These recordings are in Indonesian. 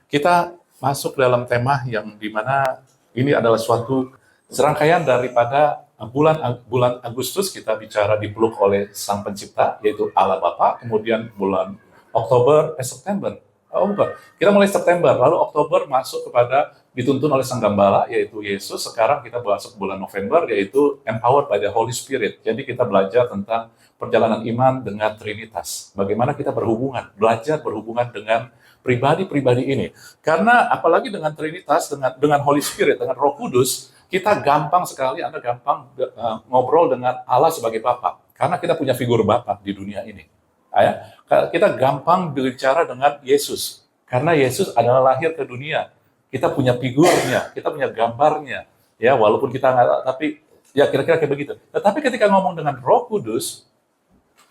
Kita masuk dalam tema yang dimana ini adalah suatu serangkaian daripada bulan Agustus. Kita bicara dipeluk oleh Sang Pencipta, yaitu Allah Bapa. Kemudian bulan September. Oh bukan, kita mulai September, lalu Oktober masuk kepada dituntun oleh Sang Gembala, yaitu Yesus. Sekarang kita masuk bulan November, yaitu empowered by the Holy Spirit. Jadi kita belajar tentang perjalanan iman dengan Trinitas. Bagaimana kita belajar berhubungan dengan pribadi-pribadi ini. Karena apalagi dengan Trinitas, dengan Holy Spirit, dengan Roh Kudus, kita gampang sekali, Anda gampang ngobrol dengan Allah sebagai Bapa. Karena kita punya figur Bapa di dunia ini. Ya, kita gampang berbicara dengan Yesus. Karena Yesus adalah lahir ke dunia. Kita punya figurnya, kita punya gambarnya. Ya, walaupun kita nggak, tapi ya kira-kira kayak begitu. Tetapi ketika ngomong dengan Roh Kudus,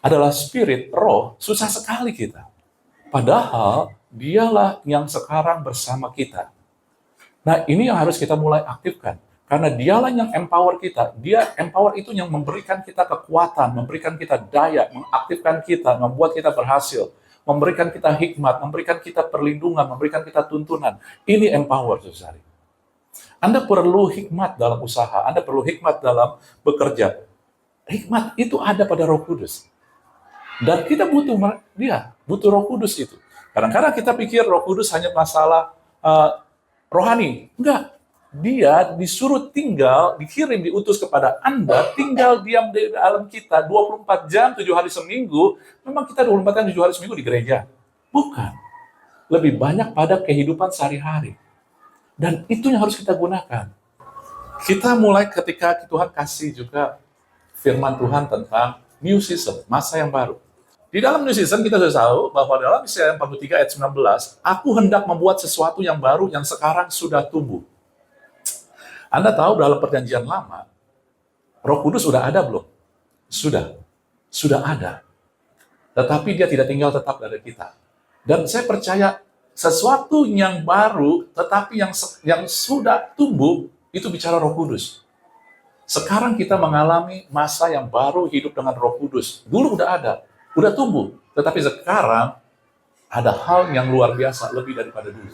adalah spirit, roh, susah sekali kita. Padahal dialah yang sekarang bersama kita. Nah, ini yang harus kita mulai aktifkan. Karena dialah yang empower kita. Dia empower itu yang memberikan kita kekuatan, memberikan kita daya, mengaktifkan kita, membuat kita berhasil, memberikan kita hikmat, memberikan kita perlindungan, memberikan kita tuntunan. Ini empower, saudari. Anda perlu hikmat dalam usaha, Anda perlu hikmat dalam bekerja. Hikmat itu ada pada Roh Kudus. Dan kita butuh dia, butuh Roh Kudus itu. Kadang-kadang kita pikir Roh Kudus hanya masalah rohani. Enggak. Dia disuruh tinggal, dikirim, diutus kepada Anda, tinggal diam di dalam kita 24 jam, 7 hari seminggu. Memang kita 24 jam, 7 hari seminggu di gereja. Bukan. Lebih banyak pada kehidupan sehari-hari. Dan itu yang harus kita gunakan. Kita mulai ketika Tuhan kasih juga firman Tuhan tentang new season, masa yang baru. Di dalam new season kita sudah tahu bahwa dalam Yesaya 43 ayat 19, aku hendak membuat sesuatu yang baru yang sekarang sudah tumbuh. Anda tahu dalam perjanjian lama, Roh Kudus sudah ada belum? Sudah ada. Tetapi dia tidak tinggal tetap dari kita. Dan saya percaya sesuatu yang baru, tetapi yang sudah tumbuh, itu bicara Roh Kudus. Sekarang kita mengalami masa yang baru hidup dengan Roh Kudus. Dulu udah ada, udah tumbuh. Tetapi sekarang ada hal yang luar biasa, lebih daripada dulu.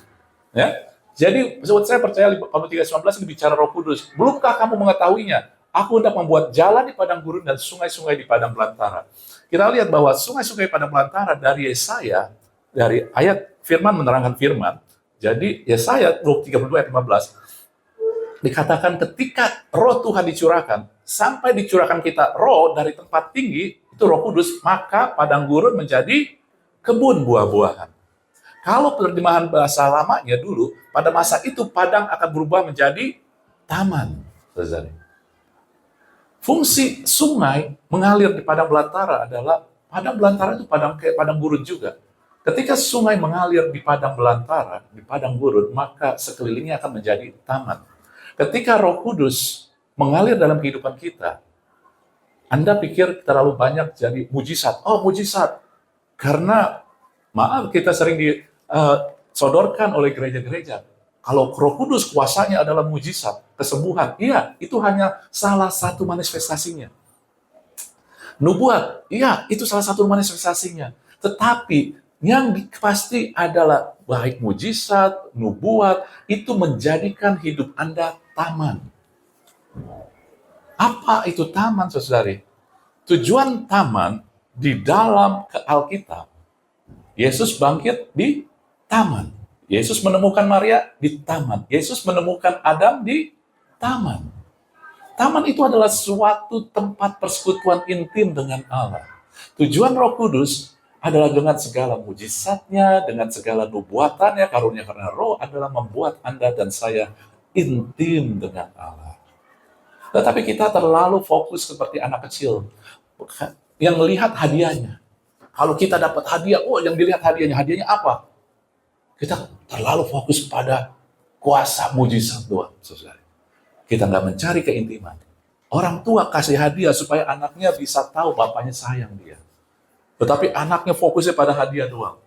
Ya? Jadi, saya percaya kalau 3:19 ini bicara Roh Kudus. Belumkah kamu mengetahuinya? Aku hendak membuat jalan di padang gurun dan sungai-sungai di padang belantara. Kita lihat bahwa sungai-sungai padang belantara dari Yesaya, dari ayat firman menerangkan firman. Jadi, Yesaya 32 ayat 15, dikatakan ketika roh Tuhan dicurahkan, sampai dicurahkan kita roh dari tempat tinggi, itu Roh Kudus, maka padang gurun menjadi kebun buah-buahan. Kalau terjemahan bahasa lamanya dulu, pada masa itu padang akan berubah menjadi taman. Fungsi sungai mengalir di padang belantara adalah, padang belantara itu kayak padang gurun juga. Ketika sungai mengalir di padang belantara, di padang gurun, maka sekelilingnya akan menjadi taman. Ketika Roh Kudus mengalir dalam kehidupan kita, Anda pikir terlalu banyak jadi mujizat. Oh, mujizat. Karena, maaf, kita sering disodorkan oleh gereja-gereja. Kalau Roh Kudus kuasanya adalah mujizat, kesembuhan. Iya, itu hanya salah satu manifestasinya. Nubuat, iya, itu salah satu manifestasinya. Tetapi, yang pasti adalah baik mujizat, nubuat, itu menjadikan hidup Anda taman. Apa itu taman, saudari? Tujuan taman di dalam Alkitab, Yesus bangkit di taman. Yesus menemukan Maria di taman. Yesus menemukan Adam di taman. Taman itu adalah suatu tempat persekutuan intim dengan Allah. Tujuan Roh Kudus adalah dengan segala mujizatnya, dengan segala nubuatannya, karunia karena Roh adalah membuat Anda dan saya intim dengan Allah. Tetapi kita terlalu fokus seperti anak kecil yang melihat hadiahnya. Kalau kita dapat hadiah, yang dilihat hadiahnya apa? Kita terlalu fokus pada kuasa mujizat doang, saudara. Kita nggak mencari keintiman. Orang tua kasih hadiah supaya anaknya bisa tahu bapaknya sayang dia. Tetapi anaknya fokusnya pada hadiah doang.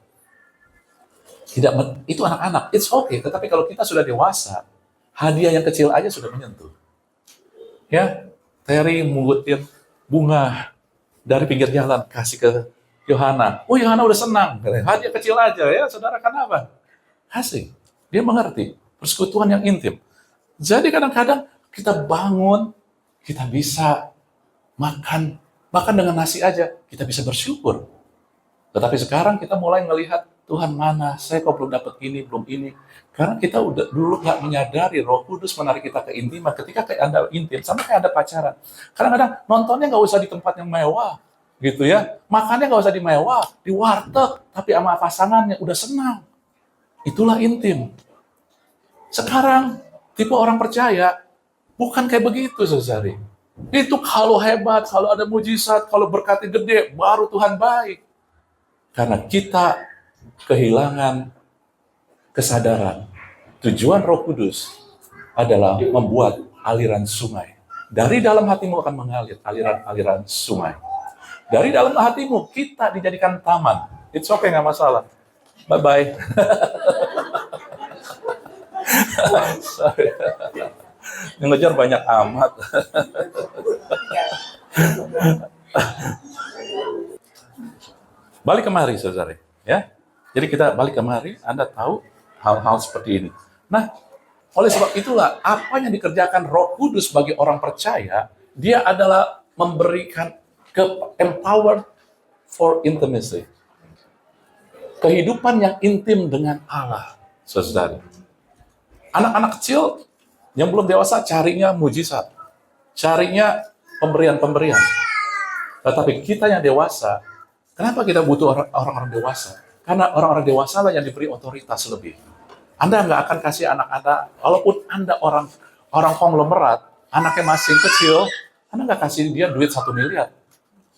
Itu anak-anak, it's okay. Tetapi kalau kita sudah dewasa, hadiah yang kecil aja sudah menyentuh. Ya, Terry mengutin bunga dari pinggir jalan, kasih ke Yohana. Oh, Yohana udah senang. Hadiah kecil aja ya, saudara, kenapa? Asik. Dia mengerti. Persekutuan yang intim. Jadi kadang-kadang kita bangun, kita bisa makan, bahkan dengan nasi aja, kita bisa bersyukur. Tetapi sekarang kita mulai melihat, Tuhan mana, saya kok belum dapat ini, belum ini. Karena kita udah dulu nggak menyadari Roh Kudus menarik kita ke intiman. Ketika kayak Anda intim, sama kayak Anda pacaran. Kadang-kadang nontonnya nggak usah di tempat yang mewah, gitu ya. Makannya nggak usah di mewah, di warteg, tapi sama pasangannya udah senang. Itulah intim. Sekarang, tipe orang percaya, bukan kayak begitu, saudari. Itu kalau hebat, kalau ada mujizat, kalau berkatnya gede, baru Tuhan baik. Karena kita kehilangan kesadaran. Tujuan Roh Kudus adalah membuat aliran sungai. Dari dalam hatimu akan mengalir aliran-aliran sungai. Dari dalam hatimu, kita dijadikan taman. It's okay, nggak masalah. Bye-bye. Sorry. Yang ngejar banyak amat. Balik kemari, saudara. Ya, jadi kita balik kemari. Anda tahu hal-hal seperti ini. Nah, oleh sebab itulah apa yang dikerjakan Roh Kudus bagi orang percaya, dia adalah memberikan empowered for intimacy. Kehidupan yang intim dengan Allah, saudara. Anak-anak kecil yang belum dewasa carinya mujizat, carinya pemberian-pemberian. Tetapi kita yang dewasa, kenapa kita butuh orang-orang dewasa? Karena orang-orang dewasa lah yang diberi otoritas lebih. Anda nggak akan kasih anak Anda, walaupun Anda orang konglomerat, anaknya masih kecil, Anda nggak kasih dia duit 1 miliar.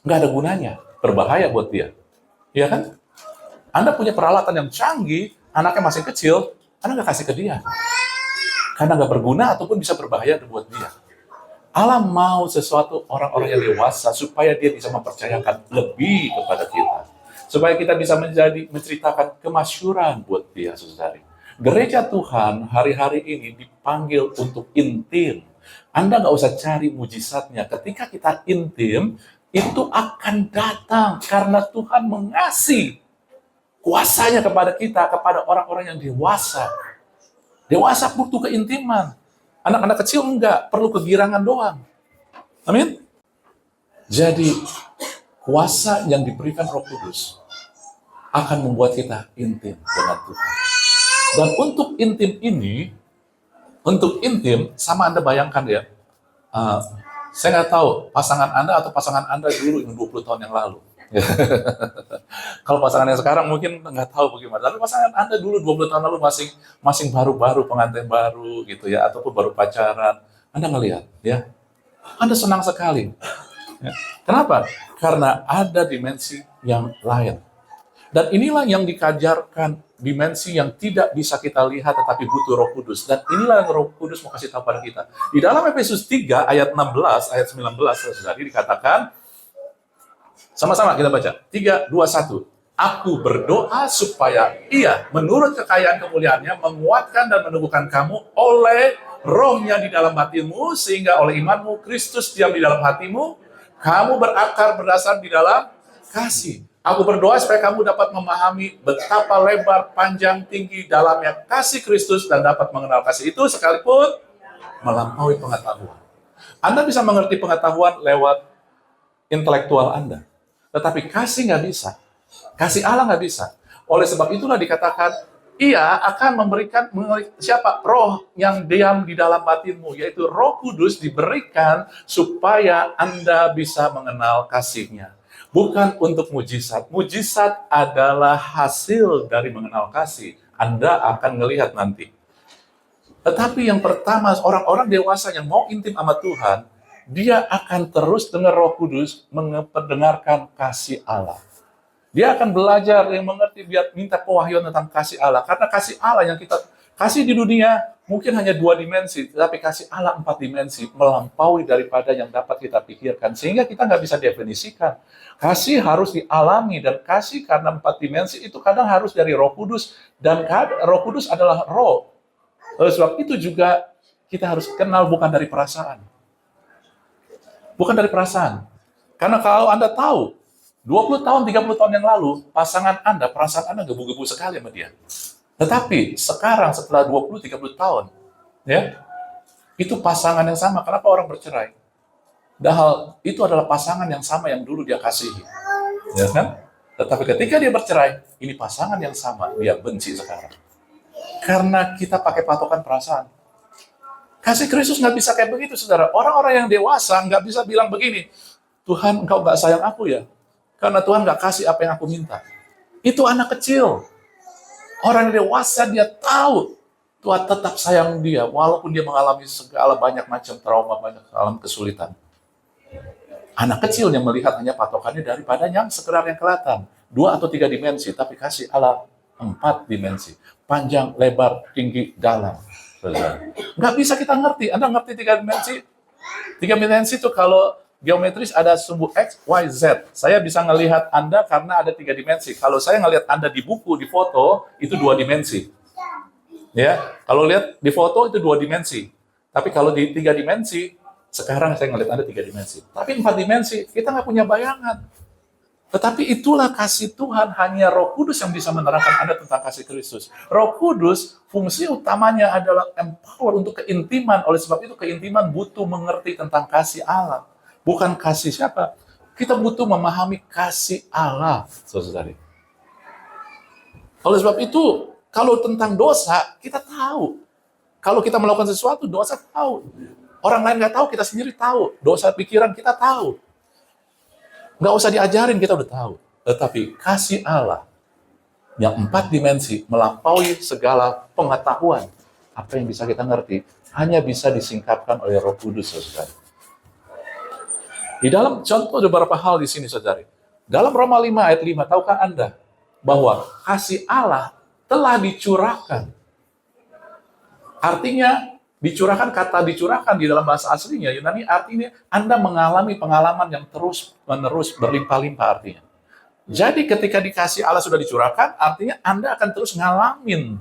Nggak ada gunanya, berbahaya buat dia. Iya kan? Anda punya peralatan yang canggih, anaknya masih kecil, Anda nggak kasih ke dia. Karena nggak berguna ataupun bisa berbahaya buat dia. Allah mau sesuatu orang-orang yang dewasa supaya dia bisa mempercayakan lebih kepada kita. Supaya kita bisa menceritakan kemasyuran buat dia, saudari. Gereja Tuhan hari-hari ini dipanggil untuk intim. Anda nggak usah cari mujizatnya. Ketika kita intim, itu akan datang karena Tuhan mengasih kuasanya kepada kita, kepada orang-orang yang dewasa. Dewasa butuh keintiman. Anak-anak kecil enggak, perlu kegirangan doang. Amin. Jadi, kuasa yang diberikan Roh Kudus akan membuat kita intim dengan Tuhan. Dan untuk intim, sama Anda bayangkan ya, saya nggak tahu pasangan Anda atau pasangan Anda dulu yang 20 tahun yang lalu. Kalau pasangan yang sekarang mungkin nggak tahu bagaimana. Tapi pasangan Anda dulu 20 tahun lalu masing baru-baru, pengantin baru gitu ya, ataupun baru pacaran. Anda ngelihat ya, Anda senang sekali. Ya. Kenapa? Karena ada dimensi yang lain. Dan inilah yang dikajarkan, dimensi yang tidak bisa kita lihat tetapi butuh Roh Kudus. Dan inilah yang Roh Kudus mau kasih tahu pada kita. Di dalam Efesus 3 ayat 16, ayat 19 saudari dikatakan, sama-sama kita baca. 3, 2, 1. Aku berdoa supaya Ia menurut kekayaan kemuliaannya menguatkan dan meneguhkan kamu oleh Roh-Nya di dalam hatimu, sehingga oleh imanmu Kristus diam di dalam hatimu, kamu berakar berdasar di dalam kasih. Aku berdoa supaya kamu dapat memahami betapa lebar, panjang, tinggi, dalamnya kasih Kristus dan dapat mengenal kasih itu sekalipun melampaui pengetahuan. Anda bisa mengerti pengetahuan lewat intelektual Anda. Tetapi kasih nggak bisa. Kasih Allah nggak bisa. Oleh sebab itulah dikatakan, Ia akan memberikan siapa? Roh yang diam di dalam batinmu, yaitu Roh Kudus diberikan supaya Anda bisa mengenal kasih-Nya. Bukan untuk mujizat. Mujizat adalah hasil dari mengenal kasih. Anda akan melihat nanti. Tetapi yang pertama, orang-orang dewasa yang mau intim sama Tuhan, dia akan terus dengar Roh Kudus mendengarkan kasih Allah. Dia akan belajar yang mengerti, biar minta pewahyuan tentang kasih Allah. Karena kasih Allah yang kita kasih di dunia mungkin hanya 2 dimensi, tetapi kasih Allah 4 dimensi, melampaui daripada yang dapat kita pikirkan. Sehingga kita nggak bisa definisikan. Kasih harus dialami, dan kasih karena 4 dimensi itu kadang harus dari Roh Kudus, dan Roh Kudus adalah roh. Oleh sebab itu juga kita harus kenal bukan dari perasaan. Bukan dari perasaan. Karena kalau Anda tahu, 20 tahun, 30 tahun yang lalu, pasangan Anda, perasaan Anda gebu-gebu sekali sama dia. Tetapi sekarang setelah 20-30 tahun, ya, itu pasangan yang sama. Kenapa orang bercerai? Padahal itu adalah pasangan yang sama yang dulu dia kasihi. Ya kan? Tetapi ketika dia bercerai, ini pasangan yang sama, dia benci sekarang. Karena kita pakai patokan perasaan. Kasih Kristus nggak bisa kayak begitu, saudara. Orang-orang yang dewasa nggak bisa bilang begini, Tuhan, engkau nggak sayang aku ya? Karena Tuhan nggak kasih apa yang aku minta. Itu anak kecil. Orang yang dewasa dia tahu Tuhan tetap sayang dia, walaupun dia mengalami segala banyak macam trauma, banyak dalam kesulitan. Anak kecil yang melihat hanya patokannya daripada yang sekedar yang kelihatan. 2 atau 3 dimensi, tapi kasih Allah 4 dimensi. Panjang, lebar, tinggi, dalam. Nggak bisa kita ngerti. Anda ngerti 3 dimensi? 3 dimensi itu kalau geometris ada sumbu X, Y, Z. Saya bisa ngelihat Anda karena ada 3 dimensi. Kalau saya ngelihat Anda di buku, di foto, itu 2 dimensi. Ya, kalau lihat di foto itu 2 dimensi. Tapi kalau di 3 dimensi, sekarang saya ngelihat Anda 3 dimensi. Tapi 4 dimensi, kita nggak punya bayangan. Tetapi itulah kasih Tuhan, hanya Roh Kudus yang bisa menerangkan Anda tentang kasih Kristus. Roh Kudus, fungsi utamanya adalah empower untuk keintiman. Oleh sebab itu, keintiman butuh mengerti tentang kasih Allah. Bukan kasih siapa. Kita butuh memahami kasih Allah, saudara. Oleh sebab itu, kalau tentang dosa, kita tahu. Kalau kita melakukan sesuatu, dosa tahu. Orang lain nggak tahu, kita sendiri tahu. Dosa pikiran kita tahu. Nggak usah diajarin, kita udah tahu. Tetapi kasih Allah yang 4 dimensi melampaui segala pengetahuan. Apa yang bisa kita ngerti, hanya bisa disingkapkan oleh Roh Kudus, saudara. Di dalam contoh ada beberapa hal di sini, saudara. Dalam Roma 5 ayat 5, tahukah Anda bahwa kasih Allah telah dicurahkan? Artinya, dicurahkan, kata dicurahkan di dalam bahasa aslinya Yunani artinya Anda mengalami pengalaman yang terus-menerus berlimpah-limpah artinya. Jadi ketika dikasih Allah sudah dicurahkan, artinya Anda akan terus ngalamin.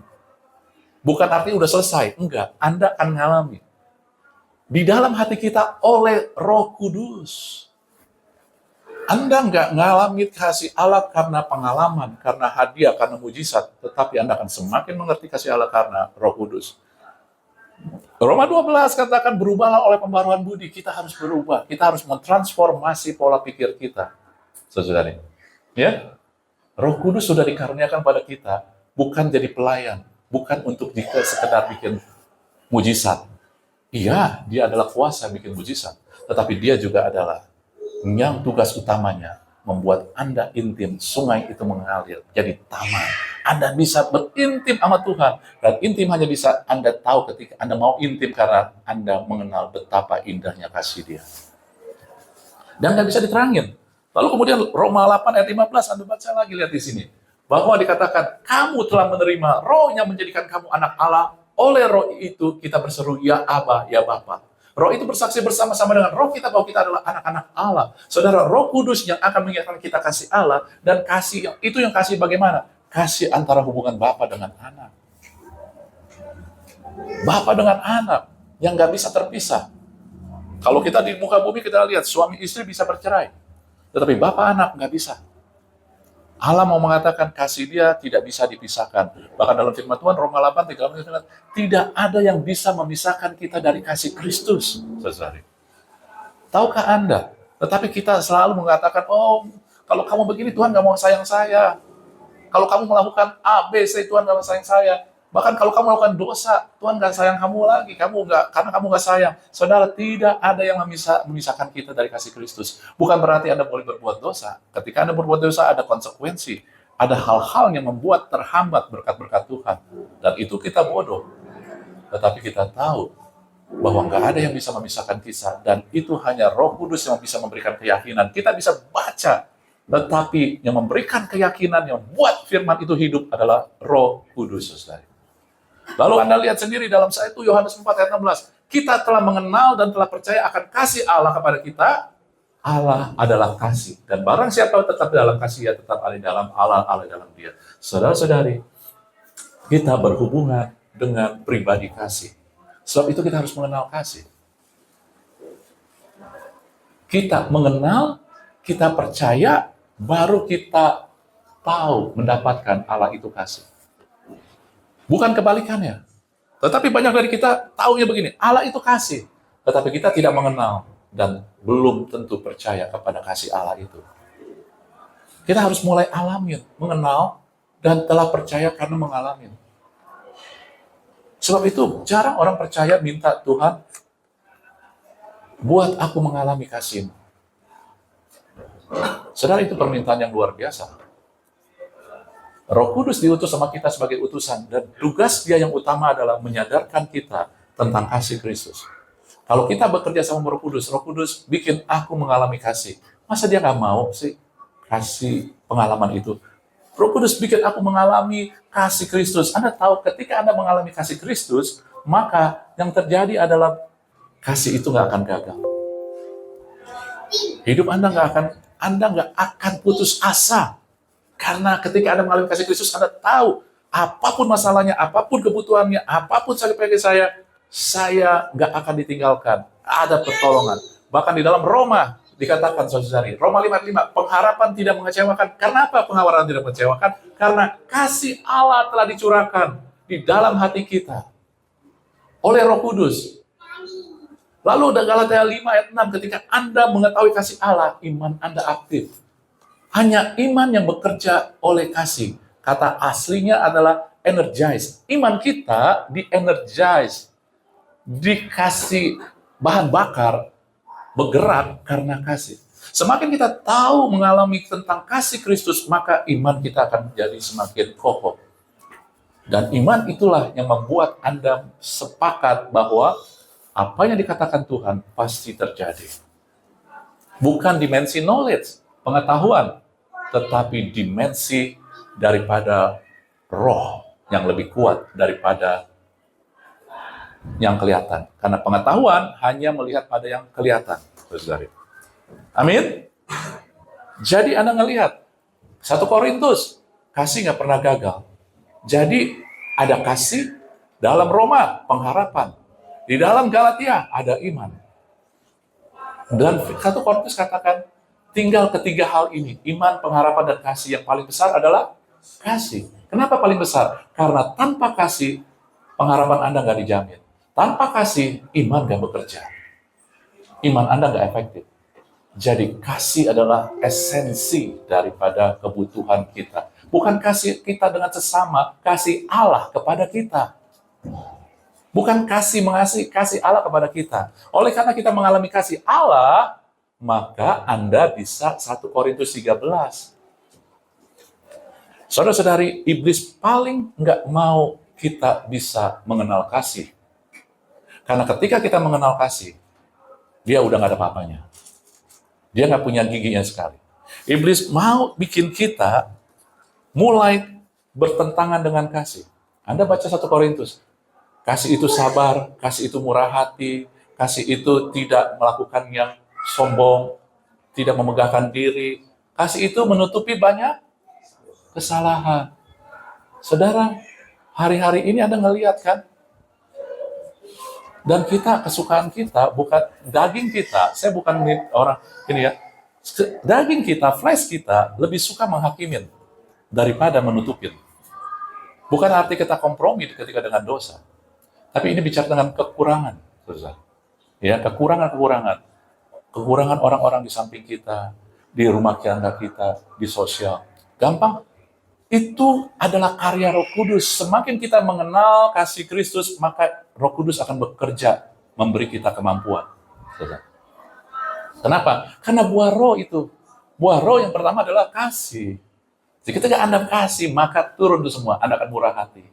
Bukan artinya udah selesai, enggak. Anda akan ngalamin. Di dalam hati kita oleh Roh Kudus. Anda enggak ngalami kasih Allah karena pengalaman, karena hadiah, karena mujizat, tetapi Anda akan semakin mengerti kasih Allah karena Roh Kudus. Roma 12 katakan berubahlah oleh pembaruan budi. Kita harus berubah. Kita harus mentransformasi pola pikir kita. Saudara, ya, Roh Kudus sudah dikaruniakan pada kita bukan jadi pelayan, bukan untuk sekedar bikin mujizat. Iya, dia adalah kuasa bikin mujizat, tetapi dia juga adalah yang tugas utamanya membuat Anda intim, sungai itu mengalir, jadi taman. Anda bisa berintim sama Tuhan, dan intim hanya bisa Anda tahu ketika Anda mau intim karena Anda mengenal betapa indahnya kasih Dia. Dan nggak bisa diterangin. Lalu kemudian Roma 8 ayat 15, Anda baca lagi, lihat di sini. Bahwa dikatakan, kamu telah menerima Roh yang menjadikan kamu anak Allah, oleh Roh itu kita berseru, ya Aba, ya Bapa. Roh itu bersaksi bersama-sama dengan Roh kita bahwa kita adalah anak-anak Allah. Saudara, Roh Kudus yang akan mengingatkan kita kasih Allah, dan kasih itu yang kasih bagaimana? Kasih antara hubungan Bapa dengan anak. Bapa dengan anak yang nggak bisa terpisah. Kalau kita di muka bumi kita lihat suami istri bisa bercerai, tetapi Bapa anak nggak bisa. Allah mau mengatakan kasih Dia tidak bisa dipisahkan. Bahkan dalam firman Tuhan Roma 8 tidak ada yang bisa memisahkan kita dari kasih Kristus. Saudara, tahukah Anda? Tetapi kita selalu mengatakan, oh, kalau kamu begini Tuhan nggak mau sayang saya. Kalau kamu melakukan A, B, C, Tuhan nggak mau sayang saya. Bahkan kalau kamu melakukan dosa, Tuhan nggak sayang kamu lagi. Karena kamu nggak sayang. Saudara, tidak ada yang memisahkan kita dari kasih Kristus. Bukan berarti Anda boleh berbuat dosa. Ketika Anda berbuat dosa, ada konsekuensi. Ada hal-hal yang membuat terhambat berkat-berkat Tuhan. Dan itu kita bodoh. Tetapi kita tahu bahwa nggak ada yang bisa memisahkan kita. Dan itu hanya Roh Kudus yang bisa memberikan keyakinan. Kita bisa baca. Tetapi yang memberikan keyakinan, yang buat firman itu hidup adalah Roh Kudus, saudara. Lalu Anda lihat sendiri dalam 1 Yohanes 4 ayat 16. Kita telah mengenal dan telah percaya akan kasih Allah kepada kita. Allah adalah kasih. Dan barang siapa tetap dalam kasih, ya tetap ada dalam Allah, Allah dalam dia. Saudara-saudari, kita berhubungan dengan pribadi kasih. Sebab itu kita harus mengenal kasih. Kita mengenal, kita percaya, baru kita tahu mendapatkan Allah itu kasih. Bukan kebalikannya. Tetapi banyak dari kita taunya begini, Allah itu kasih. Tetapi kita tidak mengenal dan belum tentu percaya kepada kasih Allah itu. Kita harus mulai alamin, mengenal, dan telah percaya karena mengalami. Sebab itu, jarang orang percaya minta Tuhan, buat aku mengalami kasih-Mu. Saudara, itu permintaan yang luar biasa. Roh Kudus diutus sama kita sebagai utusan, dan tugas Dia yang utama adalah menyadarkan kita tentang kasih Kristus. Kalau kita bekerja sama Roh Kudus bikin aku mengalami kasih. Masa Dia nggak mau sih kasih pengalaman itu? Roh Kudus bikin aku mengalami kasih Kristus. Anda tahu, ketika Anda mengalami kasih Kristus, maka yang terjadi adalah kasih itu nggak akan gagal. Hidup Anda nggak akan putus asa. Karena ketika Anda mengalami kasih Kristus, Anda tahu apapun masalahnya, apapun kebutuhannya, apapun sakit penyakit saya nggak akan ditinggalkan. Ada pertolongan. Bahkan di dalam Roma dikatakan, saudari, Roma 5:5, pengharapan tidak mengecewakan. Karena apa pengharapan tidak mengecewakan? Karena kasih Allah telah dicurahkan di dalam hati kita oleh Roh Kudus. Lalu Galatia 5:6, ketika Anda mengetahui kasih Allah, iman Anda aktif. Hanya iman yang bekerja oleh kasih. Kata aslinya adalah energize. Iman kita di-energize, dikasih bahan bakar, bergerak karena kasih. Semakin kita tahu mengalami tentang kasih Kristus, maka iman kita akan menjadi semakin kokoh. Dan iman itulah yang membuat Anda sepakat bahwa apa yang dikatakan Tuhan pasti terjadi. Bukan dimensi knowledge, pengetahuan, tetapi dimensi daripada roh yang lebih kuat daripada yang kelihatan. Karena pengetahuan hanya melihat pada yang kelihatan. Saudara. Amin? Jadi Anda ngelihat, 1 Korintus, kasih nggak pernah gagal. Jadi ada kasih, dalam Roma, pengharapan. Di dalam Galatia, ada iman. Dan 1 Korintus katakan, tinggal ketiga hal ini, iman, pengharapan, dan kasih. Yang paling besar adalah kasih. Kenapa paling besar? Karena tanpa kasih, pengharapan Anda nggak dijamin. Tanpa kasih, iman nggak bekerja. Iman Anda nggak efektif. Jadi kasih adalah esensi daripada kebutuhan kita. Bukan kasih kita dengan sesama, kasih Allah kepada kita. Bukan mengasihi, kasih Allah kepada kita. Oleh karena kita mengalami kasih Allah, maka Anda bisa 1 Korintus 13. Saudara-saudari, iblis paling nggak mau kita bisa mengenal kasih. Karena ketika kita mengenal kasih, dia udah nggak ada apa-apanya. Dia nggak punya giginya sekali. Iblis mau bikin kita mulai bertentangan dengan kasih. Anda baca 1 Korintus. Kasih itu sabar, kasih itu murah hati, kasih itu tidak melakukan yang sombong, tidak memegahkan diri. Kasih itu menutupi banyak kesalahan. Saudara, hari-hari ini Anda ngelihat kan? Dan kita, kesukaan kita, bukan daging kita, saya bukan orang ini ya, daging kita, flesh kita, lebih suka menghakimin daripada menutupin. Bukan arti kita kompromi ketika dengan dosa, tapi ini bicara dengan kekurangan, saudara. Ya, kekurangan orang-orang di samping kita, di rumah tangga kita, di sosial. Gampang. Itu adalah karya Roh Kudus. Semakin kita mengenal kasih Kristus, maka Roh Kudus akan bekerja, memberi kita kemampuan. Kenapa? Karena buah roh itu. Buah roh yang pertama adalah kasih. Jadi ketika Anda kasih, maka turun itu semua. Anda akan murah hati.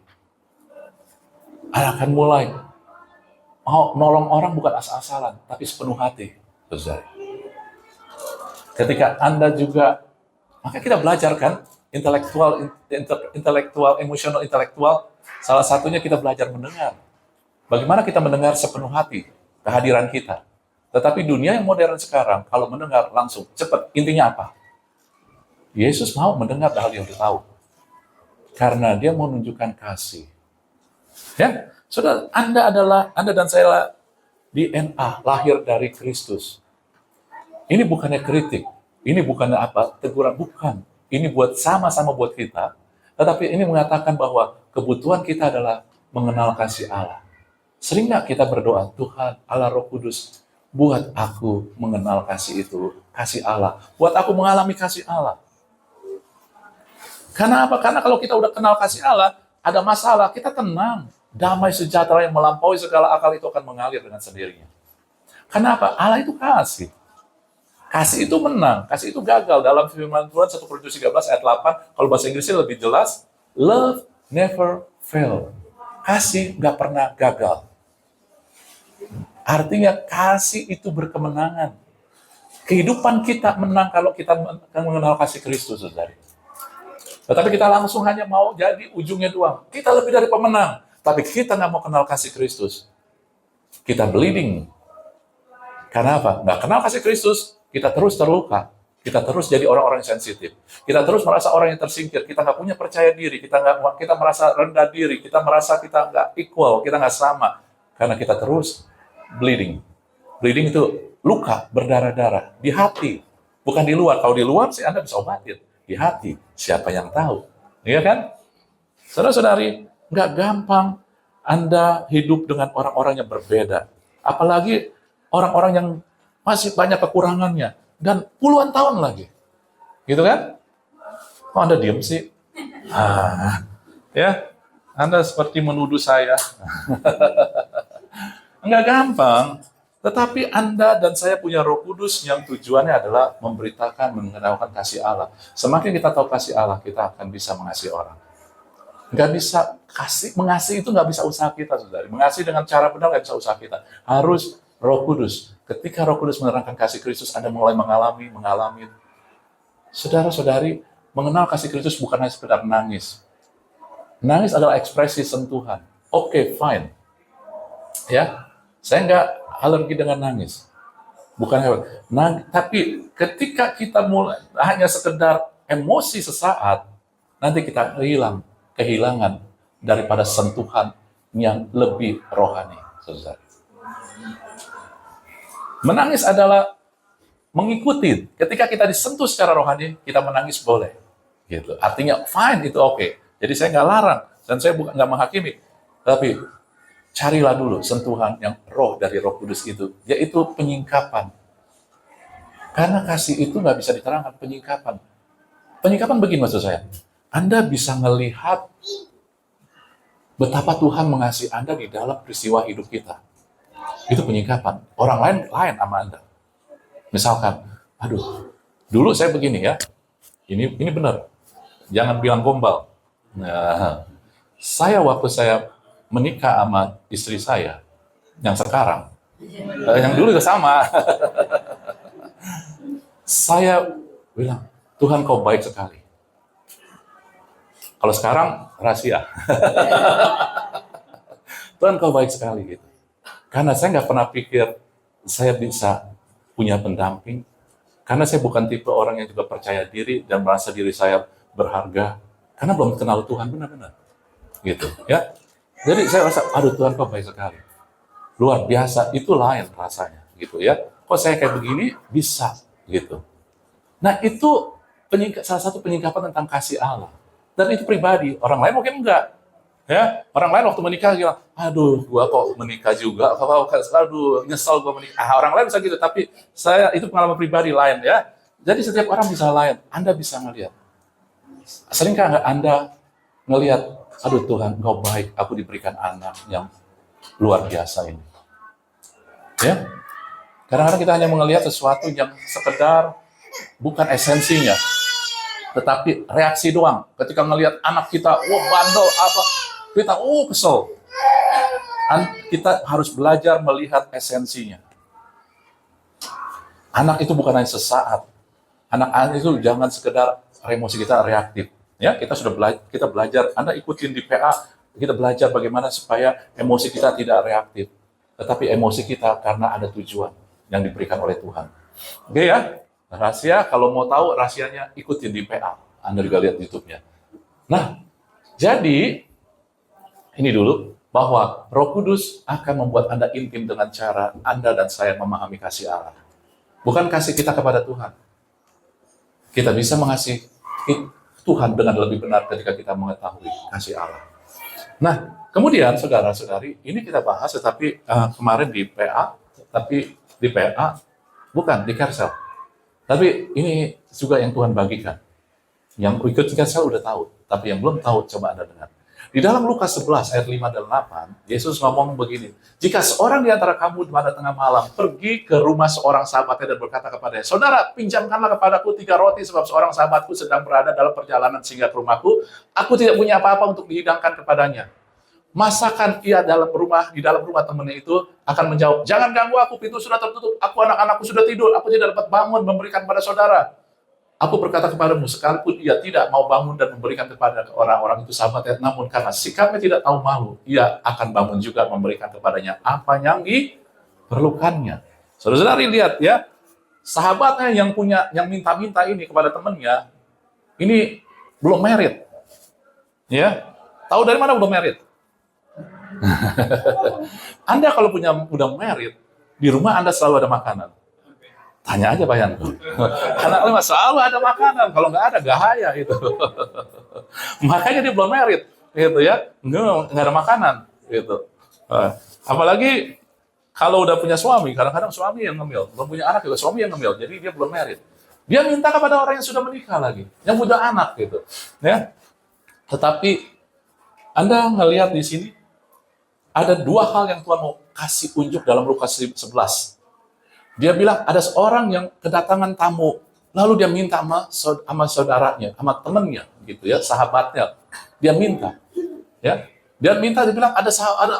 Anda akan mulai mau nolong orang bukan asal-asalan, tapi sepenuh hati. Ketika Anda juga, maka kita belajar kan, intelektual, emosional, intelektual, salah satunya kita belajar mendengar. Bagaimana kita mendengar sepenuh hati kehadiran kita. Tetapi dunia yang modern sekarang, kalau mendengar langsung, cepat. Intinya apa? Yesus mau mendengar hal yang tahu. Karena dia mau menunjukkan kasih. Ya, saudara, Anda dan saya DNA, lahir dari Kristus. Ini bukannya kritik, ini bukannya apa, teguran, bukan. Ini sama-sama buat kita, Tetapi ini mengatakan bahwa kebutuhan kita adalah mengenal kasih Allah. Sering nggak kita berdoa, Tuhan, Allah Roh Kudus, buat aku mengenal kasih itu, kasih Allah. Buat aku mengalami kasih Allah. Karena apa? Karena kalau kita udah kenal kasih Allah, ada masalah, kita tenang. Damai sejahtera yang melampaui segala akal itu akan mengalir dengan sendirinya. Kenapa? Allah itu kasih. Kasih itu menang, kasih itu gagal. Dalam firman Tuhan 1 Korintus 13 ayat 8, kalau bahasa Inggrisnya lebih jelas, love never fail. Kasih nggak pernah gagal. Artinya kasih itu berkemenangan. Kehidupan kita menang kalau kita mengenal kasih Kristus, saudari. Tetapi kita langsung hanya mau jadi ujungnya doang. Kita lebih dari pemenang, tapi kita nggak mau kenal kasih Kristus. Kita bleeding. Karena apa? Nggak kenal kasih Kristus, kita terus terluka. Kita terus jadi orang-orang yang sensitif. Kita terus merasa orang yang tersingkir. Kita nggak punya percaya diri. Kita merasa rendah diri. Kita merasa kita nggak equal. Kita nggak sama. Karena kita terus bleeding. Bleeding itu luka, berdarah-darah. Di hati. Bukan di luar. Kalau di luar sih Anda bisa obatin. Di hati. Siapa yang tahu? Iya kan? Saudara-saudari, nggak gampang Anda hidup dengan orang-orang yang berbeda. Apalagi orang-orang yang masih banyak kekurangannya. Dan puluhan tahun lagi. Gitu kan? Kok Anda diam sih? Ya, Anda seperti menuduh saya. Enggak gampang. Tetapi Anda dan saya punya Roh Kudus yang tujuannya adalah memberitakan, mengenalkan kasih Allah. Semakin kita tahu kasih Allah, kita akan bisa mengasihi orang. Nggak bisa mengasihi itu nggak bisa usaha kita, saudari. Mengasihi dengan cara benar nggak bisa usaha kita. Harus Roh Kudus. Ketika Roh Kudus menerangkan kasih Kristus, Anda mulai mengalami. Saudara-saudari, mengenal kasih Kristus bukan hanya sekedar nangis. Nangis adalah ekspresi sentuhan. Oke, fine. Ya, saya nggak alergi dengan nangis. Bukan tapi ketika kita mulai hanya sekedar emosi sesaat, nanti kita kehilangan daripada sentuhan yang lebih rohani, saudara. Menangis adalah mengikuti. Ketika kita disentuh secara rohani, kita menangis boleh. Gitu. Artinya fine, itu oke. Jadi saya nggak larang dan saya bukan nggak menghakimi, tapi carilah dulu sentuhan yang roh dari Roh Kudus itu, yaitu penyingkapan. Karena kasih itu nggak bisa diterangkan, penyingkapan. Penyingkapan begini maksud saya, Anda bisa melihat betapa Tuhan mengasihi Anda di dalam peristiwa hidup kita. Itu penyingkapan. Orang lain sama Anda. Misalkan, aduh, dulu saya begini ya, ini benar, jangan bilang gombal. Nah, waktu saya menikah sama istri saya, yang sekarang, yang dulu juga sama, saya bilang, Tuhan kau baik sekali. Kalau sekarang, rahasia. Tuhan kau baik sekali gitu. Karena saya nggak pernah pikir saya bisa punya pendamping. Karena saya bukan tipe orang yang juga percaya diri dan merasa diri saya berharga. Karena belum kenal Tuhan benar-benar. Gitu ya. Jadi saya rasa, aduh Tuhan kok baik sekali. Luar biasa, itu lain rasanya. Gitu ya. Kok saya kayak begini? Bisa. Gitu. Nah itu salah satu penyingkapan tentang kasih Allah. Dan itu pribadi. Orang lain mungkin enggak. Ya, orang lain waktu menikah bilang, aduh, gua kok menikah juga, aduh, nyesel gua menikah. Orang lain bisa gitu, tapi saya itu pengalaman pribadi lain ya. Jadi setiap orang bisa lain. Anda bisa ngelihat. Seringkah nggak Anda ngelihat, aduh Tuhan, Engkau baik, aku diberikan anak yang luar biasa ini. Ya, kadang-kadang kita hanya melihat sesuatu yang sekedar bukan esensinya, tetapi reaksi doang. Ketika ngelihat anak kita, wah bandel apa, kita kesel. Kita harus belajar melihat esensinya. Anak itu bukan hanya sesaat. Anak-anak itu jangan sekedar emosi kita reaktif. Ya, kita belajar. Anda ikutin di PA, kita belajar bagaimana supaya emosi kita tidak reaktif, tetapi emosi kita karena ada tujuan yang diberikan oleh Tuhan. Oke ya, rahasia. Kalau mau tahu rahasianya, ikutin di PA. Anda juga lihat YouTube-nya. Nah, jadi ini dulu, bahwa Roh Kudus akan membuat Anda intim dengan cara Anda dan saya memahami kasih Allah. Bukan kasih kita kepada Tuhan. Kita bisa mengasihi Tuhan dengan lebih benar ketika kita mengetahui kasih Allah. Nah, kemudian saudara-saudari, ini kita bahas tetapi kemarin di PA, tapi di PA bukan di Kersel. Tapi ini juga yang Tuhan bagikan. Yang ikut Kersel udah tahu, tapi yang belum tahu coba Anda dengar. Di dalam Lukas 11 ayat 5 dan 8, Yesus ngomong begini, jika seorang di antara kamu pada tengah malam pergi ke rumah seorang sahabatnya dan berkata kepadanya, saudara, pinjamkanlah kepadaku 3 roti sebab seorang sahabatku sedang berada dalam perjalanan sehingga ke rumahku, aku tidak punya apa-apa untuk dihidangkan kepadanya. Masakan ia di dalam rumah temannya itu akan menjawab, jangan ganggu aku, pintu sudah tertutup, anak-anakku sudah tidur, aku tidak dapat bangun memberikan pada saudara. Aku berkata kepadamu, sekalipun ia tidak mau bangun dan memberikan kepada orang-orang itu sahabatnya, namun karena sikapnya tidak tahu malu, ia akan bangun juga memberikan kepadanya apa yang diperlukannya. Saudara-saudari lihat ya, sahabatnya yang minta-minta ini kepada temannya, ini belum married. Ya, tahu dari mana belum married? Anda kalau udah married, di rumah Anda selalu ada makanan. Tanya aja Pak Yanto. Anak-anak selalu ada makanan, kalau nggak ada gahaya itu. Makanya dia belum married, gitu ya, nggak ada makanan, gitu. Apalagi kalau udah punya suami, kadang-kadang suami yang ngemil, belum punya anak juga suami yang ngemil, jadi dia belum married. Dia minta kepada orang yang sudah menikah lagi, yang punya anak, gitu. Ya, tetapi Anda ngelihat di sini ada 2 hal yang Tuhan mau kasih unjuk dalam Lukas 11. Dia bilang ada seorang yang kedatangan tamu, lalu dia minta sama saudaranya, sama temannya, gitu ya, sahabatnya. Dia minta, ya, dia bilang ada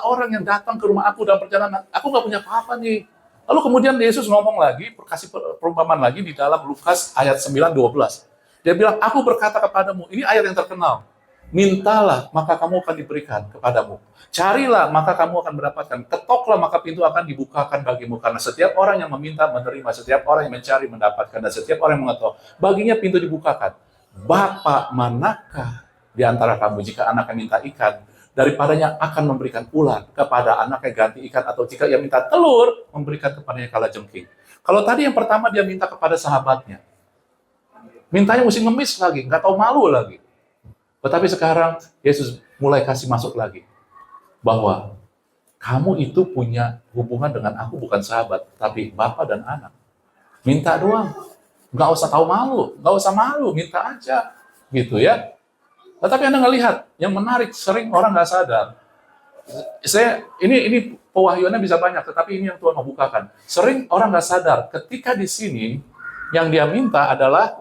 orang yang datang ke rumah aku dalam perjalanan, aku nggak punya apa-apa nih. Lalu kemudian Yesus ngomong lagi, kasih perumpamaan lagi di dalam Lukas ayat 9:12. Dia bilang, aku berkata kepadamu, ini ayat yang terkenal. Mintalah, maka kamu akan diberikan kepadamu. Carilah, maka kamu akan mendapatkan. Ketoklah, maka pintu akan dibukakan bagimu. Karena setiap orang yang meminta, menerima. Setiap orang yang mencari, mendapatkan. Dan setiap orang yang mengetok, baginya pintu dibukakan. Bapa manakah di antara kamu, jika anaknya minta ikan, daripadanya akan memberikan ular kepada anaknya ganti ikan, atau jika ia minta telur, memberikan kepadanya kalajengking. Kalau tadi yang pertama dia minta kepada sahabatnya. Mintanya mesti ngemis lagi, nggak tahu malu lagi. Tetapi sekarang Yesus mulai kasih masuk lagi bahwa kamu itu punya hubungan dengan aku bukan sahabat, tapi Bapa dan anak. Minta doang, nggak usah tahu malu, nggak usah malu, minta aja, gitu ya. Tetapi Anda ngelihat, yang menarik sering orang nggak sadar. Ini pewahyuannya bisa banyak, tetapi ini yang Tuhan mau bukakan. Sering orang nggak sadar, ketika di sini yang dia minta adalah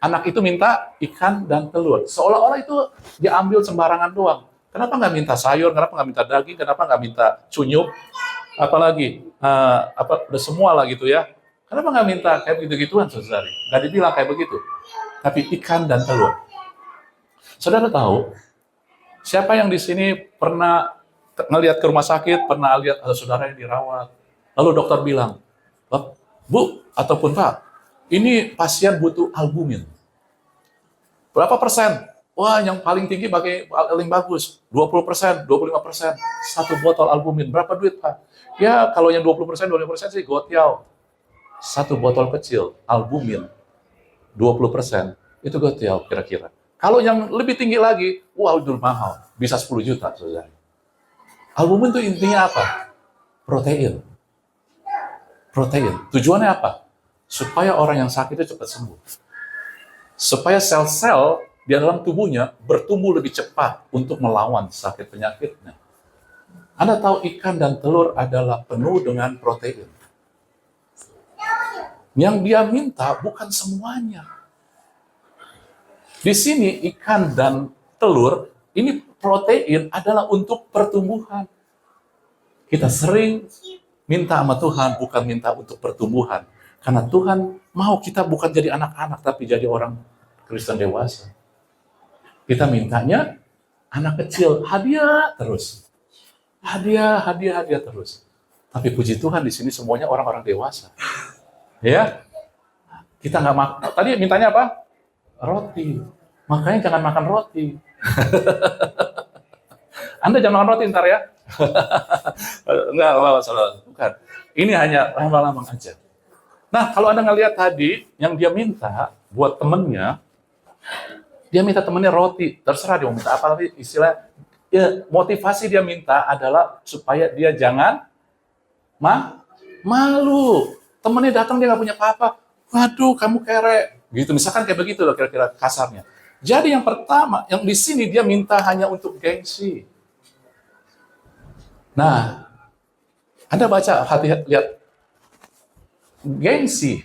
anak itu minta ikan dan telur. Seolah-olah itu diambil sembarangan doang. Kenapa nggak minta sayur? Kenapa nggak minta daging? Kenapa nggak minta cunyuk? Apalagi udah semua lah gitu ya. Kenapa nggak minta kayak begitu-gituan, saudari? Nggak dibilang kayak begitu. Tapi ikan dan telur. Saudara tahu, siapa yang di sini pernah ngelihat ke rumah sakit, pernah lihat ada saudara yang dirawat, lalu dokter bilang, Bu, ataupun Pak, ini pasien butuh albumin. Berapa persen? Wah, yang paling tinggi paling bagus. 20%, 25%. 1 botol albumin. Berapa duit, Pak? Ya, kalau yang 20%, 25% sih gotiau. 1 botol kecil, albumin, 20%. Itu gotiau kira-kira. Kalau yang lebih tinggi lagi, wah, udah mahal. Bisa 10 juta, saudara. Albumin itu intinya apa? Protein. Protein. Tujuannya apa? Supaya orang yang sakit itu cepat sembuh. Supaya sel-sel di dalam tubuhnya bertumbuh lebih cepat untuk melawan sakit penyakitnya. Anda tahu ikan dan telur adalah penuh dengan protein. Yang dia minta bukan semuanya. Di sini ikan dan telur, ini protein adalah untuk pertumbuhan. Kita sering minta sama Tuhan, bukan minta untuk pertumbuhan. Karena Tuhan mau kita bukan jadi anak-anak, tapi jadi orang Kristen dewasa. Kita mintanya anak kecil, hadiah terus. Hadiah terus. Tapi puji Tuhan di sini semuanya orang-orang dewasa. Ya, kita nggak makan. Tadi mintanya apa? Roti. Makanya jangan makan roti. Anda jangan makan roti ntar ya. Enggak, bukan. Ini hanya lambang-lambang aja. Nah, kalau Anda ngelihat tadi, yang dia minta buat temennya, Dia minta temannya roti, terserah dia mau minta apa, tapi istilah ya, motivasi dia minta adalah supaya dia jangan malu. Temennya datang dia nggak punya apa-apa, waduh kamu kere, gitu. Misalkan kayak begitu loh kira-kira kasarnya. Jadi yang pertama, yang di sini dia minta hanya untuk gengsi. Nah, Anda baca, hati-hati lihat, gengsi.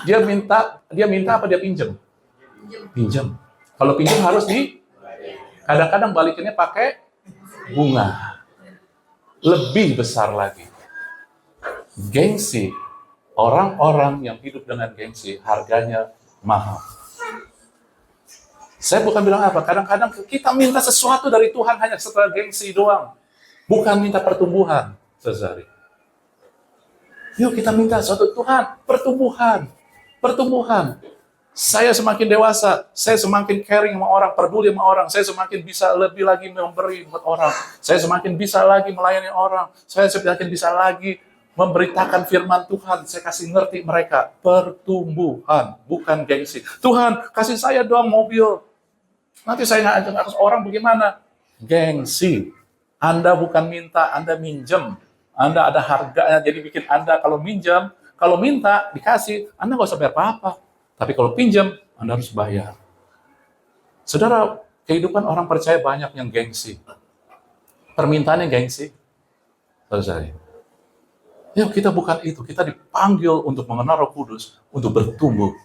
Dia minta apa dia pinjam? Pinjam. Kalau pinjam harus kadang-kadang balikinnya pakai bunga. Lebih besar lagi. Gengsi. Orang-orang yang hidup dengan gengsi, harganya mahal. Saya bukan bilang apa, kadang-kadang kita minta sesuatu dari Tuhan hanya setelah gengsi doang. Bukan minta pertumbuhan, saudari. Yuk kita minta suatu Tuhan, pertumbuhan. Pertumbuhan. Saya semakin dewasa, saya semakin caring sama orang, peduli sama orang, saya semakin bisa lebih lagi memberi buat orang, saya semakin bisa lagi melayani orang, saya semakin bisa lagi memberitakan firman Tuhan, saya kasih ngerti mereka. Pertumbuhan, bukan gengsi. Tuhan, kasih saya doang mobil. Nanti saya nggak ajak orang bagaimana? Gengsi. Anda bukan minta, Anda minjem. Anda ada harganya, jadi bikin Anda kalau minjem, kalau minta, dikasih, Anda nggak usah bayar apa-apa. Tapi kalau pinjam, Anda harus bayar. Saudara, kehidupan orang percaya banyak yang gengsi. Permintaannya gengsi. Saudara, yuk kita bukan itu. Kita dipanggil untuk mengenal Roh Kudus, untuk bertumbuh,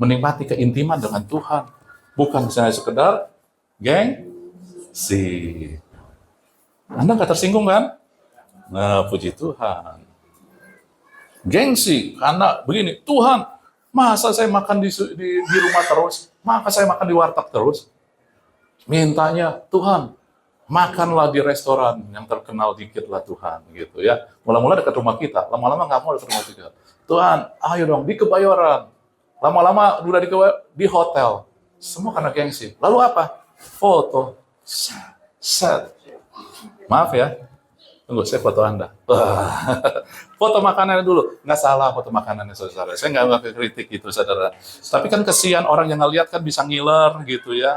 menikmati keintiman dengan Tuhan. Bukan misalnya sekedar gengsi. Anda nggak tersinggung kan? Nah, puji Tuhan. Gengsi, karena begini, Tuhan, masa saya makan di rumah terus? Maka saya makan di warteg terus? Mintanya, Tuhan, makanlah di restoran yang terkenal dikit lah Tuhan, gitu ya. Mula-mula dekat rumah kita, lama-lama nggak mau dekat rumah kita. Tuhan, ayo dong di Kebayoran. Lama-lama udah di hotel. Semua karena gengsi. Lalu apa? Foto. Set. Maaf ya. Tunggu, saya foto Anda. Foto makanannya dulu. Nggak salah foto makanannya, saudara. Saya nggak kritik gitu, saudara. Tapi kan kesian orang yang ngeliat kan bisa ngiler gitu ya.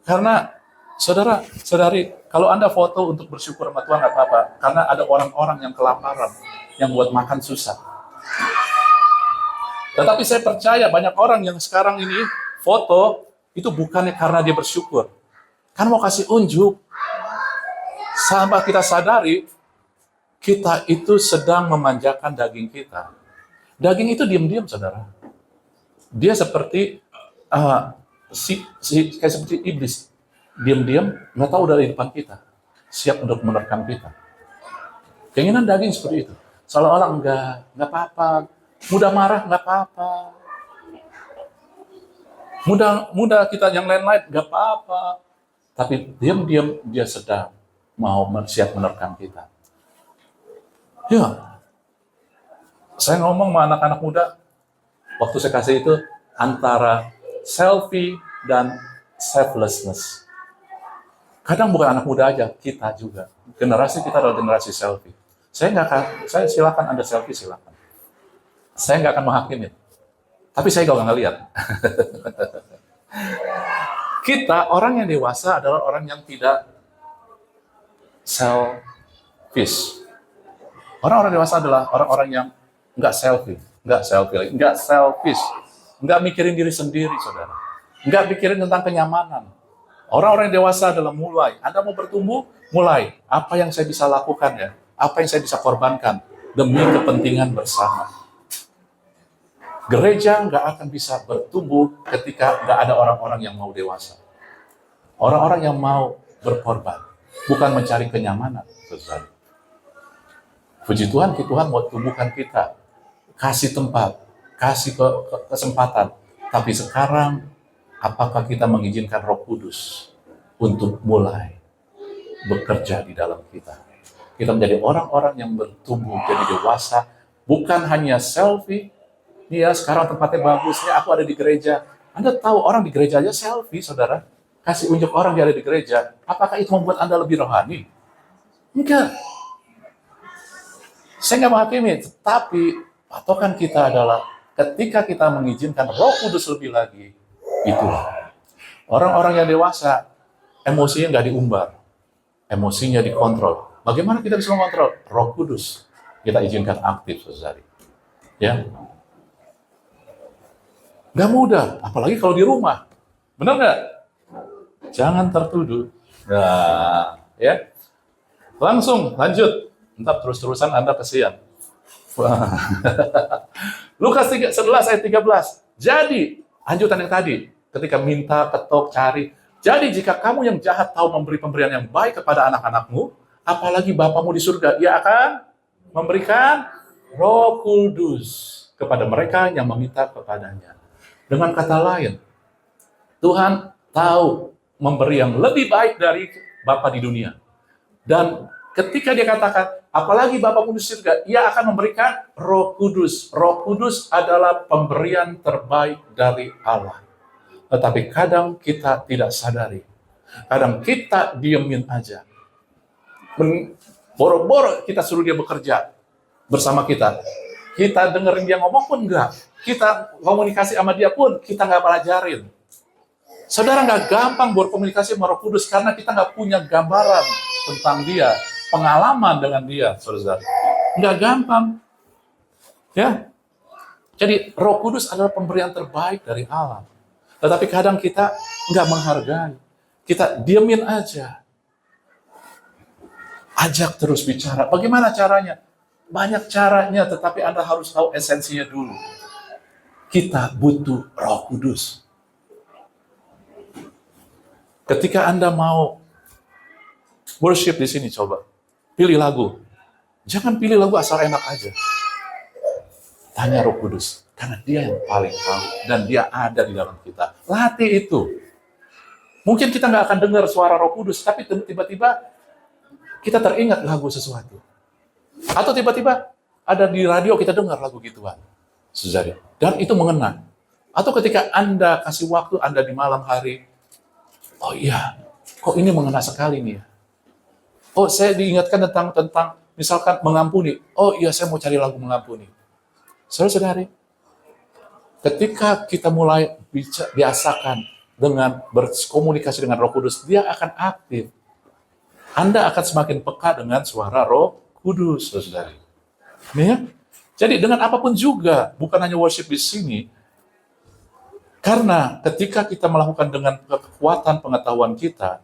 Karena saudara, saudari, kalau Anda foto untuk bersyukur sama Tuhan nggak apa-apa. Karena ada orang-orang yang kelaparan, yang buat makan susah. Tetapi saya percaya banyak orang yang sekarang ini foto, itu bukannya karena dia bersyukur. Kan mau kasih unjuk. Sampai kita sadari, kita itu sedang memanjakan daging kita. Daging itu diam-diam, saudara. Dia seperti kayak seperti iblis. Diam-diam, nggak tahu dari depan kita. Siap untuk menerkam kita. Keinginan daging seperti itu. Seolah-olah nggak apa-apa. Mudah marah, nggak apa-apa. Mudah kita yang lain-lain, nggak apa-apa. Tapi diam-diam dia sedang mau siap menerkam kita. Ya, saya ngomong sama anak-anak muda, waktu saya kasih itu, antara selfie dan selflessness. Kadang bukan anak muda aja, kita juga. Generasi kita adalah generasi selfie. Saya silakan Anda selfie, silakan. Saya nggak akan menghakimi. Tapi saya nggak ngeliat. Kita, orang yang dewasa adalah orang yang tidak selfish. Orang-orang dewasa adalah orang-orang yang nggak selfish, nggak selfish, nggak mikirin diri sendiri, saudara. Nggak mikirin tentang kenyamanan. Orang-orang yang dewasa adalah mulai. Anda mau bertumbuh, mulai. Apa yang saya bisa lakukan ya? Apa yang saya bisa korbankan demi kepentingan bersama? Gereja nggak akan bisa bertumbuh ketika nggak ada orang-orang yang mau dewasa. Orang-orang yang mau berkorban, bukan mencari kenyamanan, saudara. Puji Tuhan, Tuhan mau tumbuhkan kita, kasih tempat, kasih kesempatan. Tapi sekarang, apakah kita mengizinkan Roh Kudus untuk mulai bekerja di dalam kita? Kita menjadi orang-orang yang bertumbuh, jadi dewasa, bukan hanya selfie. Iya, sekarang tempatnya bagus, ya aku ada di gereja. Anda tahu orang di gereja aja selfie, saudara. Kasih unjuk orang yang ada di gereja. Apakah itu membuat Anda lebih rohani? Enggak. Saya nggak menghakimi, tapi patokan kita adalah ketika kita mengizinkan Roh Kudus lebih lagi, itulah. Orang-orang yang dewasa, emosinya nggak diumbar, emosinya dikontrol. Bagaimana kita bisa mengontrol? Roh Kudus kita izinkan aktif, saudari. Ya, nggak mudah, apalagi kalau di rumah. Benar nggak? Jangan tertuduh. Nah, ya, langsung lanjut. Entar terus-terusan Anda kesian. Wah. Lukas 11 ayat 13. Jadi, lanjutan yang tadi, ketika minta, ketok, cari. Jadi jika kamu yang jahat tahu memberi pemberian yang baik kepada anak-anakmu, apalagi Bapamu di surga, Dia akan memberikan Roh Kudus kepada mereka yang meminta kepadanya. Dengan kata lain, Tuhan tahu memberi yang lebih baik dari Bapa di dunia. Dan ketika Dia katakan, apalagi Bapamu di surga, Ia akan memberikan Roh Kudus. Roh Kudus adalah pemberian terbaik dari Allah. Tetapi kadang kita tidak sadari. Kadang kita diemin aja. Boro-boro kita suruh Dia bekerja bersama kita. Kita dengerin Dia ngomong pun enggak. Kita komunikasi sama Dia pun kita nggak pelajarin. Saudara, nggak gampang berkomunikasi sama Roh Kudus karena kita nggak punya gambaran tentang Dia, pengalaman dengan Dia, saudara. Nggak gampang. Ya. Jadi Roh Kudus adalah pemberian terbaik dari Allah. Tetapi kadang kita nggak menghargai. Kita diemin aja. Ajak terus bicara. Bagaimana caranya? Banyak caranya, tetapi Anda harus tahu esensinya dulu. Kita butuh Roh Kudus. Ketika Anda mau worship di sini, coba pilih lagu. Jangan pilih lagu asal enak aja. Tanya Roh Kudus, karena Dia yang paling tahu dan Dia ada di dalam kita. Latih itu. Mungkin kita nggak akan dengar suara Roh Kudus, tapi tiba-tiba kita teringat lagu sesuatu. Atau tiba-tiba ada di radio kita dengar lagu gituan. Saudara, dan itu mengena. Atau ketika Anda kasih waktu Anda di malam hari, oh iya, kok ini mengena sekali nih ya. Oh, saya diingatkan tentang misalkan mengampuni. Oh iya, saya mau cari lagu mengampuni. Saudara-saudari, ketika kita mulai biasakan dengan berkomunikasi dengan Roh Kudus, Dia akan aktif. Anda akan semakin peka dengan suara Roh Kudus, saudari. Ya? Jadi dengan apapun juga, bukan hanya worship di sini, karena ketika kita melakukan dengan kekuatan pengetahuan kita,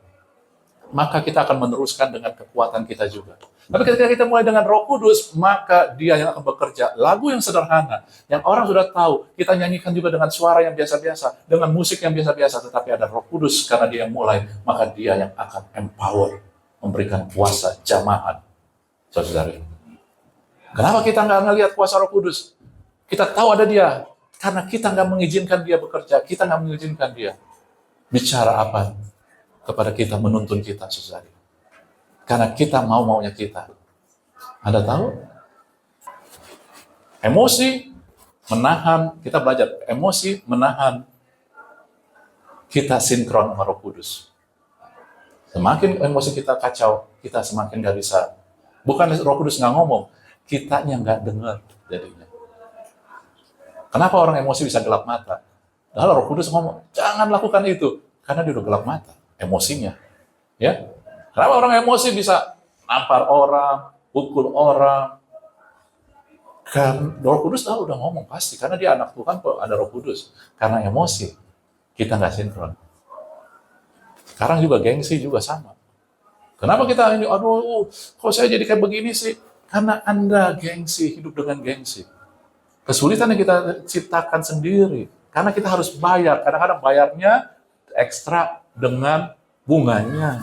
maka kita akan meneruskan dengan kekuatan kita juga. Tapi ketika kita mulai dengan Roh Kudus, maka Dia yang akan bekerja. Lagu yang sederhana, yang orang sudah tahu, kita nyanyikan juga dengan suara yang biasa-biasa, dengan musik yang biasa-biasa, tetapi ada Roh Kudus, karena Dia yang mulai, maka Dia yang akan empower, memberikan kuasa jamahan. Saudara, kenapa kita nggak ngelihat kuasa Roh Kudus? Kita tahu ada Dia, karena kita nggak mengizinkan Dia bekerja, kita nggak mengizinkan Dia bicara apa kepada kita, menuntun kita, saudara. Karena kita mau-maunya kita. Anda tahu? Emosi menahan, kita belajar, emosi menahan kita sinkron sama Roh Kudus. Semakin emosi kita kacau, kita semakin nggak bisa. Bukan Roh Kudus nggak ngomong, kitanya nggak dengar jadinya. Kenapa orang emosi bisa gelap mata? Lalu Roh Kudus ngomong, jangan lakukan itu. Karena dia udah gelap mata, emosinya. Ya, kenapa orang emosi bisa nampar orang, pukul orang? Karena Roh Kudus udah ngomong pasti, karena dia anak Tuhan kok ada Roh Kudus. Karena emosi, kita nggak sinkron. Sekarang juga gengsi juga sama. Kenapa kita ini, aduh, kok saya jadi kayak begini sih? Karena Anda gengsi, hidup dengan gengsi. Kesulitan yang kita ciptakan sendiri. Karena kita harus bayar. Kadang-kadang bayarnya ekstra dengan bunganya.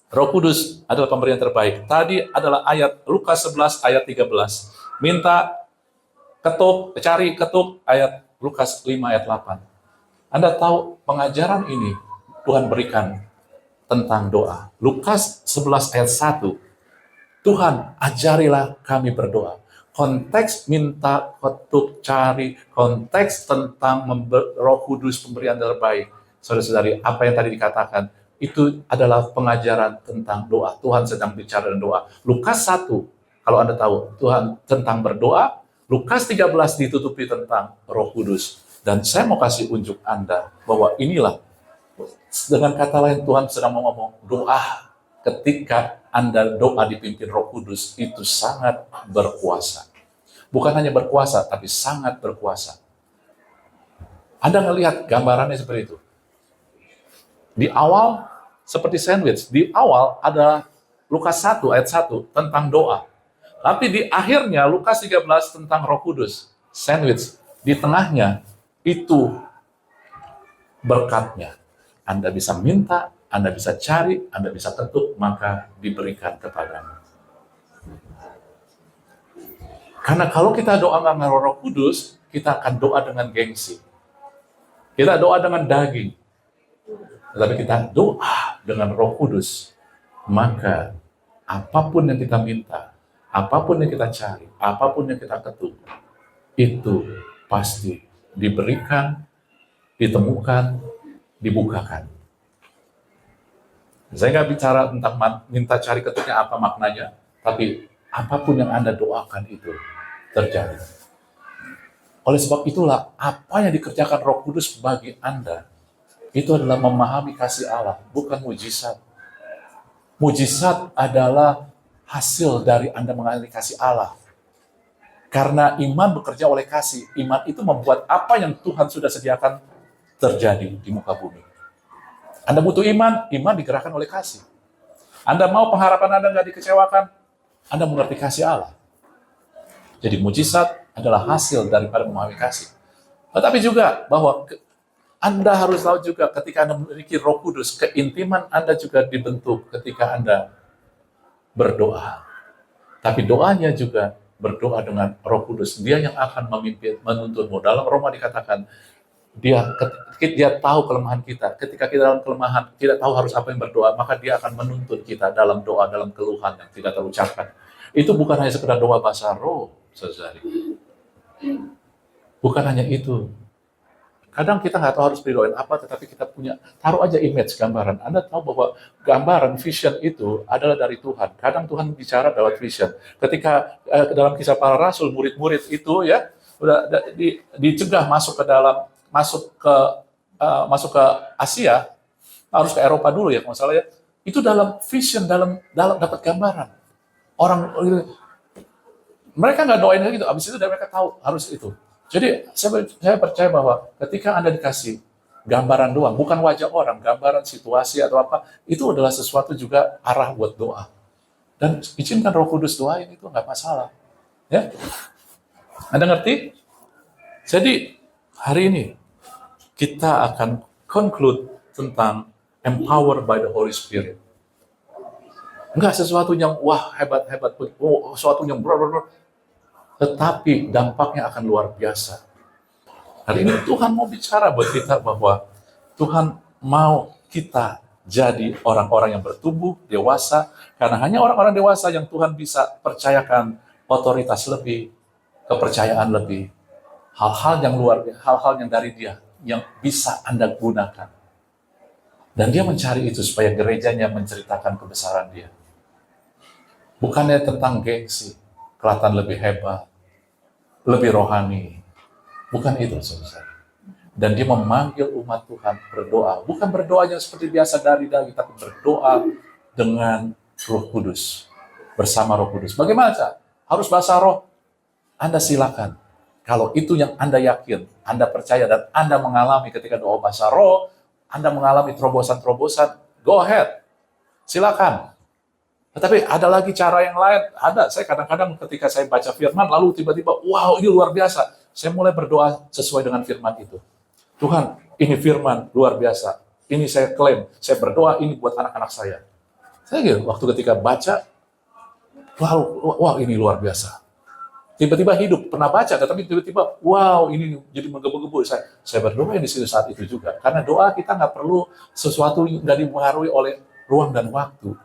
Roh Kudus adalah pemberian terbaik. Tadi adalah ayat Lukas 11 ayat 13. Minta, ketuk, cari, ketuk, ayat Lukas 5 ayat 8. Anda tahu pengajaran ini Tuhan berikan tentang doa. Lukas 11 ayat 1. Tuhan, ajarilah kami berdoa. Konteks minta, ketuk, cari, konteks tentang Roh Kudus pemberian terbaik. Saudara-saudari, apa yang tadi dikatakan, itu adalah pengajaran tentang doa. Tuhan sedang bicara dengan doa. Lukas 1, kalau Anda tahu, Tuhan tentang berdoa. Lukas 13 ditutupi tentang Roh Kudus. Dan saya mau kasih unjuk Anda bahwa inilah Dengan kata lain, Tuhan sedang mau ngomong, doa ketika Anda doa dipimpin Roh Kudus itu sangat berkuasa. Bukan hanya berkuasa, tapi sangat berkuasa. Anda ngelihat gambarannya seperti itu. Di awal, seperti sandwich, di awal ada Lukas 1 ayat 1 tentang doa. Tapi di akhirnya Lukas 13 tentang Roh Kudus. Sandwich. Di tengahnya itu berkatnya. Anda bisa minta, Anda bisa cari, Anda bisa ketuk, maka diberikan kepadamu. Karena kalau kita doa dengan Roh Kudus, kita akan doa dengan gengsi. Kita doa dengan daging. Tetapi kita doa dengan Roh Kudus, maka apapun yang kita minta, apapun yang kita cari, apapun yang kita ketuk, itu pasti diberikan, ditemukan, dibukakan. Saya nggak bicara tentang minta cari ketuknya apa maknanya, tapi apapun yang Anda doakan itu terjadi. Oleh sebab itulah, apa yang dikerjakan Roh Kudus bagi Anda, itu adalah memahami kasih Allah, bukan mujizat. Mujizat adalah hasil dari Anda mengalami kasih Allah. Karena iman bekerja oleh kasih, iman itu membuat apa yang Tuhan sudah sediakan terjadi di muka bumi. Anda butuh iman, iman digerakkan oleh kasih. Anda mau pengharapan Anda nggak dikecewakan, Anda mengerti kasih Allah. Jadi mujizat adalah hasil daripada memahami kasih. Tetapi juga bahwa Anda harus tahu juga ketika Anda memiliki Roh Kudus, keintiman Anda juga dibentuk ketika Anda berdoa. Tapi doanya juga berdoa dengan Roh Kudus. Dia yang akan memimpin, menuntunmu. Dalam Roma dikatakan, dia tahu kelemahan kita. Ketika kita dalam kelemahan, tidak tahu harus apa yang berdoa, maka dia akan menuntun kita dalam doa, dalam keluhan yang tidak terucapkan. Itu bukan hanya sekedar doa bahasa roh, saudari. Bukan hanya itu. Kadang kita nggak tahu harus berdoain apa, tetapi kita punya, taruh aja image, gambaran. Anda tahu bahwa gambaran, vision itu adalah dari Tuhan. Kadang Tuhan bicara lewat vision. Ketika dalam Kisah Para Rasul, murid-murid itu ya udah dicegah masuk ke Asia, harus ke Eropa dulu ya, kalau salah ya. Itu dalam vision, dalam dapat gambaran. Orang mereka nggak doain gitu, abis itu mereka tahu harus itu. Jadi saya percaya bahwa ketika Anda dikasih gambaran doang, bukan wajah orang, gambaran situasi atau apa, itu adalah sesuatu juga arah buat doa. Dan izinkan Roh Kudus doain, itu nggak masalah. Ya, Anda ngerti? Jadi hari ini kita akan conclude tentang empowered by the Holy Spirit. Enggak sesuatu yang wah hebat-hebat, sesuatu yang tetapi dampaknya akan luar biasa. Hari ini Tuhan mau bicara buat kita bahwa Tuhan mau kita jadi orang-orang yang bertumbuh, dewasa, karena hanya orang-orang dewasa yang Tuhan bisa percayakan otoritas lebih, kepercayaan lebih, hal-hal yang luar biasa, hal-hal yang dari Dia, yang bisa Anda gunakan. Dan Dia mencari itu supaya gerejanya menceritakan kebesaran Dia. Bukannya tentang gengsi, kelihatan lebih hebat, lebih rohani. Bukan itu, saudara. Dan Dia memanggil umat Tuhan berdoa. Bukan berdoa yang seperti biasa dari daging, tapi berdoa dengan Roh Kudus. Bersama Roh Kudus. Bagaimana, Cak? Harus bahasa roh? Anda silakan. Kalau itu yang Anda yakin, Anda percaya, dan Anda mengalami ketika doa bahasa roh, Anda mengalami terobosan-terobosan, go ahead. Silakan. Tetapi ada lagi cara yang lain. Ada, saya kadang-kadang ketika saya baca firman, lalu tiba-tiba, wow, ini luar biasa. Saya mulai berdoa sesuai dengan firman itu. Tuhan, ini firman luar biasa. Ini saya klaim, saya berdoa ini buat anak-anak saya. Saya gitu, waktu ketika baca, lalu, wow, ini luar biasa. Tiba-tiba hidup, pernah baca, tapi tiba-tiba, wow, ini jadi menggebu-gebu. Saya berdoa di situ saat itu juga. Karena doa kita nggak perlu sesuatu yang dipengaruhi oleh ruang dan waktu.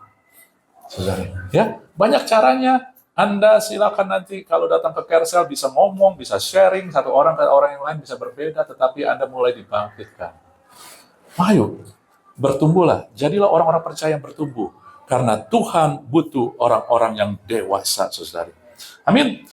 Saudara, ya, banyak caranya. Anda silakan nanti kalau datang ke Kersel bisa ngomong, bisa sharing, satu orang ke orang yang lain bisa berbeda, tetapi Anda mulai dibangkitkan. Ayo, bertumbuhlah. Jadilah orang-orang percaya yang bertumbuh. Karena Tuhan butuh orang-orang yang dewasa, saudari. Amin.